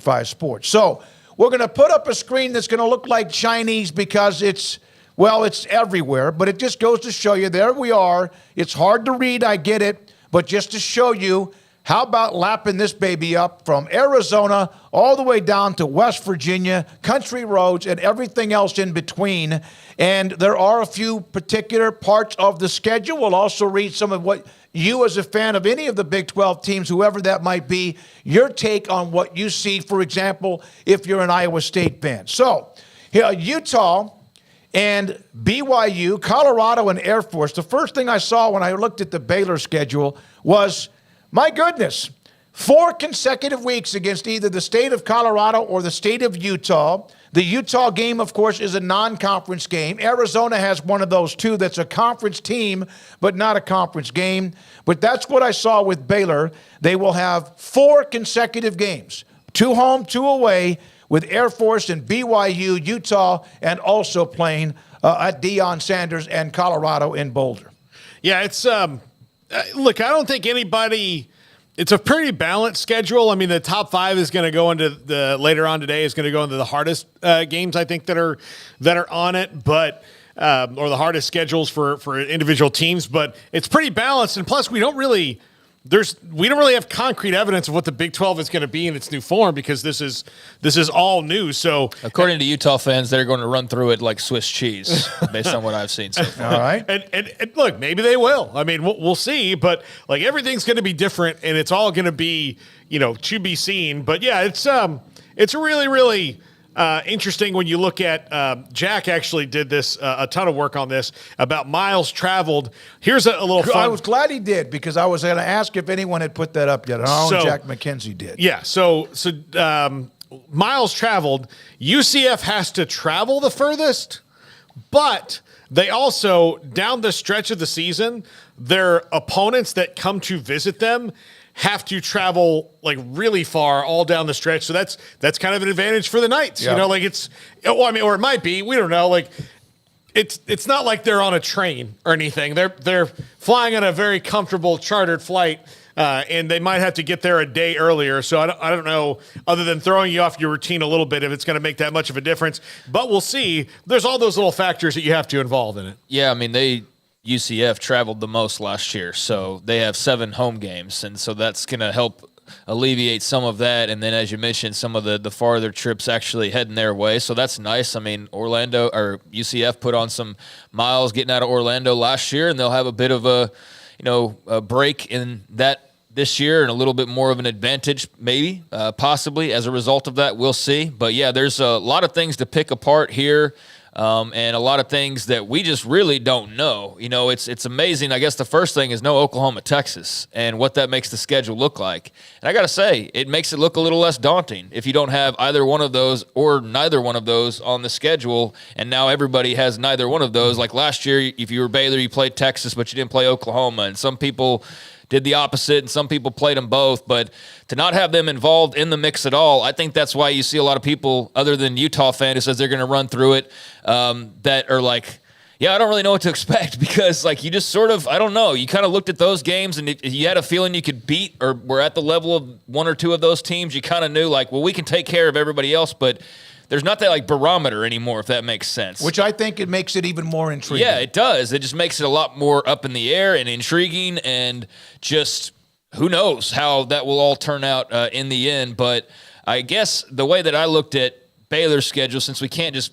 5 Sports. So we're going to put up a screen that's going to look like Chinese because it's everywhere, but it just goes to show you, there we are. It's hard to read, I get it, but just to show you, how about lapping this baby up from Arizona all the way down to West Virginia, country roads, and everything else in between. And there are a few particular parts of the schedule. We'll also read some of what you, as a fan of any of the Big 12 teams, whoever that might be, your take on what you see, for example, if you're an Iowa State fan. So, Utah and BYU, Colorado, and Air Force. The first thing I saw when I looked at the Baylor schedule was, my goodness, 4 consecutive weeks against either the state of Colorado or the state of Utah. The Utah game, of course, is a non-conference game. Arizona has one of those, too, that's a conference team, but not a conference game. But that's what I saw with Baylor. They will have 4 consecutive games, 2 home, 2 away, with Air Force and BYU, Utah, and also playing at Deion Sanders and Colorado in Boulder. Yeah, it's look, I don't think anybody. It's a pretty balanced schedule. I mean, the top 5 is going to go into the later on today is going to go into the hardest games I think that are on it, but or the hardest schedules for individual teams. But it's pretty balanced, and plus we don't really have concrete evidence of what the Big 12 is going to be in its new form because this is all new. So according to Utah fans, they're going to run through it like Swiss cheese based on what I've seen so far. All right. And look, maybe they will. I mean, we'll see, but like everything's going to be different and it's all going to be, to be seen. But yeah, it's really, really interesting when you look at Jack actually did this a ton of work on this about miles traveled. Here's a little fun. I was glad he did because I was going to ask if anyone had put that up yet. Jack McKenzie did. Yeah. So miles traveled. UCF has to travel the furthest, but they also down the stretch of the season, their opponents that come to visit them have to travel like really far all down the stretch. So that's kind of an advantage for the Knights. Yep. Or it might be, we don't know. Like it's not like they're on a train or anything. They're flying on a very comfortable chartered flight. And they might have to get there a day earlier. So I don't know, other than throwing you off your routine a little bit, if it's going to make that much of a difference. But we'll see. There's all those little factors that you have to involve in it. Yeah, I mean, UCF traveled the most last year, so they have 7 home games, and so that's going to help alleviate some of that. And then, as you mentioned, some of the farther trips actually heading their way, so that's nice. I mean, UCF put on some miles getting out of Orlando last year, and they'll have a bit of a break in that this year and a little bit more of an advantage, maybe, possibly, as a result of that. We'll see. But, yeah, there's a lot of things to pick apart here. And a lot of things that we just really don't know. It's amazing. I guess the first thing is no Oklahoma, Texas, and what that makes the schedule look like. And I got to say, it makes it look a little less daunting if you don't have either one of those or neither one of those on the schedule. And now everybody has neither one of those. Like last year, if you were Baylor, you played Texas, but you didn't play Oklahoma. And some people did the opposite, and some people played them both. But to not have them involved in the mix at all, I think that's why you see a lot of people, other than Utah fan, who says they're going to run through it, that are like, yeah, I don't really know what to expect because, like, you just sort of, I don't know. You kind of looked at those games, and if you had a feeling you could beat or were at the level of one or two of those teams, you kind of knew, like, well, we can take care of everybody else, but there's not that, like, barometer anymore, if that makes sense. Which I think it makes it even more intriguing. Yeah, it does. It just makes it a lot more up in the air and intriguing, and just who knows how that will all turn out in the end. But I guess the way that I looked at Baylor's schedule, since we can't just,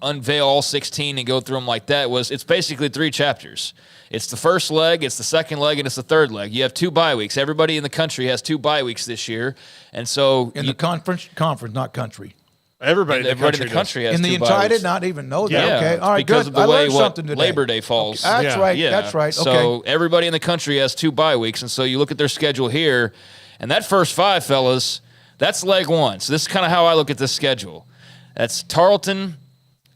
unveil all 16 and go through them like that, was it's basically 3 chapters. It's the first leg, it's the second leg, and it's the third leg. You have 2 bye weeks. Everybody in the country has 2 bye weeks this year. And so in the conference, not country. Everybody in the country has in 2 the bye entire, I weeks. did not even know that. Yeah, okay, all right, because good. Of the I way learned something today. Labor Day falls. Okay. That's right. Yeah. That's right. Okay. So everybody in the country has 2 bye weeks, and so you look at their schedule here, and that first 5, fellas, that's leg 1. So this is kind of how I look at this schedule. That's Tarleton.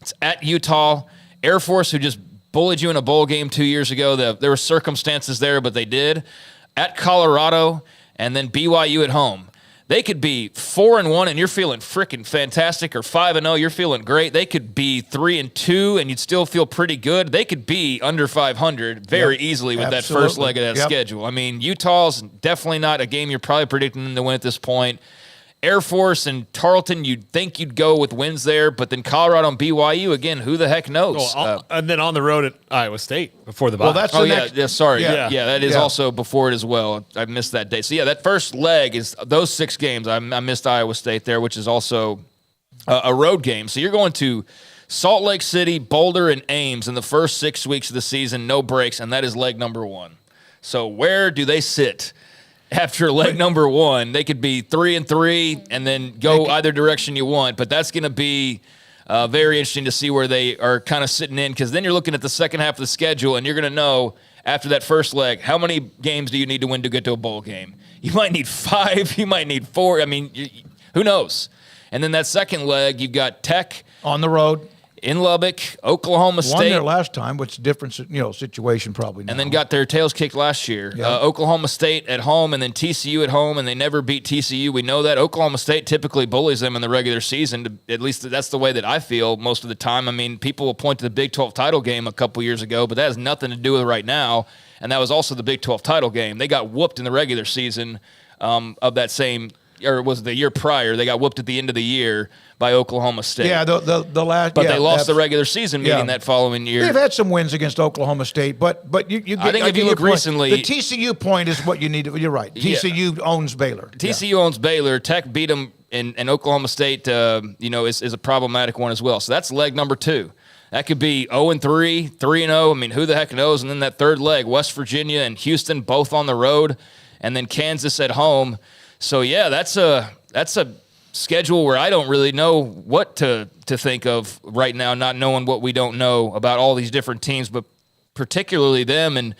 It's at Utah. Air Force, who just bullied you in a bowl game 2 years ago. There were circumstances there, but they did. At Colorado, and then BYU at home. They could be 4-1 and you're feeling freaking fantastic, or 5-0, you're feeling great. They could be 3-2 and you'd still feel pretty good. They could be under 500 very easily with that first leg of that schedule. I mean, Utah's definitely not a game you're probably predicting them to win at this point. Air Force and Tarleton, you'd think you'd go with wins there, but then Colorado and BYU, again, who the heck knows? And then on the road at Iowa State before the bye. Well, that's the next. Yeah, sorry. Yeah. Yeah, that is Yeah. also before it as well. I missed that day. So, yeah, that first leg is those 6 games. I missed Iowa State there, which is also a road game. So you're going to Salt Lake City, Boulder, and Ames in the first 6 weeks of the season, no breaks, and that is leg number 1. So where do they sit? After leg number 1, they could be 3-3 and then go either direction you want. But that's going to be very interesting to see where they are kind of sitting in, because then you're looking at the second half of the schedule and you're going to know after that first leg, how many games do you need to win to get to a bowl game? You might need 5, you might need 4. I mean, who knows? And then that second leg, you've got Tech On the road. in Lubbock, Oklahoma Won State. there last time, which is a different situation probably now. And then got their tails kicked last year. Yeah. Oklahoma State at home and then TCU at home, and they never beat TCU. We know that. Oklahoma State typically bullies them in the regular season. At least that's the way that I feel most of the time. I mean, people will point to the Big 12 title game a couple years ago, but that has nothing to do with right now. And that was also the Big 12 title game. They got whooped in the regular season of that same, or was it the year prior? They got whooped at the end of the year by Oklahoma State. Yeah, the last. But yeah, they lost the regular season meeting yeah. that following year. They've had some wins against Oklahoma State, but you get. I think if you get look your point. recently- the TCU point is what you need. You're right. TCU owns Baylor. TCU owns Baylor. Tech beat them, and Oklahoma State, is a problematic one as well. So that's leg number 2. That could be 0-3, 3-0. I mean, who the heck knows? And then that third leg, West Virginia and Houston both on the road, and then Kansas at home. So yeah, that's a schedule where I don't really know what to think of right now, not knowing what we don't know about all these different teams, but particularly them. And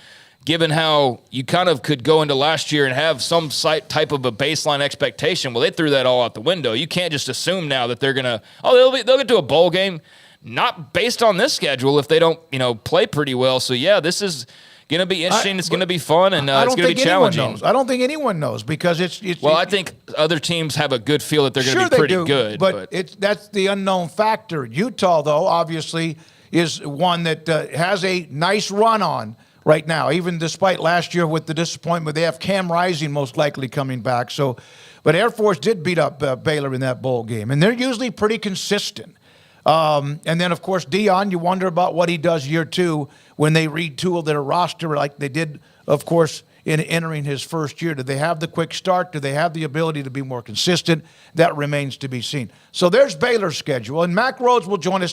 given how you kind of could go into last year and have some type of a baseline expectation, well, they threw that all out the window. You can't just assume now that they're gonna they'll get to a bowl game, not based on this schedule if they don't play pretty well. So yeah, this is going to be interesting. It's going to be fun, and it's going to be challenging. I don't think anyone knows because it's. Well, I think other teams have a good feel that they're going to be pretty good. But that's the unknown factor. Utah, though, obviously is one that has a nice run on right now, even despite last year with the disappointment. They have Cam Rising most likely coming back. So, but Air Force did beat up Baylor in that bowl game, and they're usually pretty consistent. And then, of course, Dion, you wonder about what he does year 2 when they retool their roster like they did, of course, in entering his first year. Do they have the quick start? Do they have the ability to be more consistent? That remains to be seen. So there's Baylor's schedule. And Mac Rhodes will join us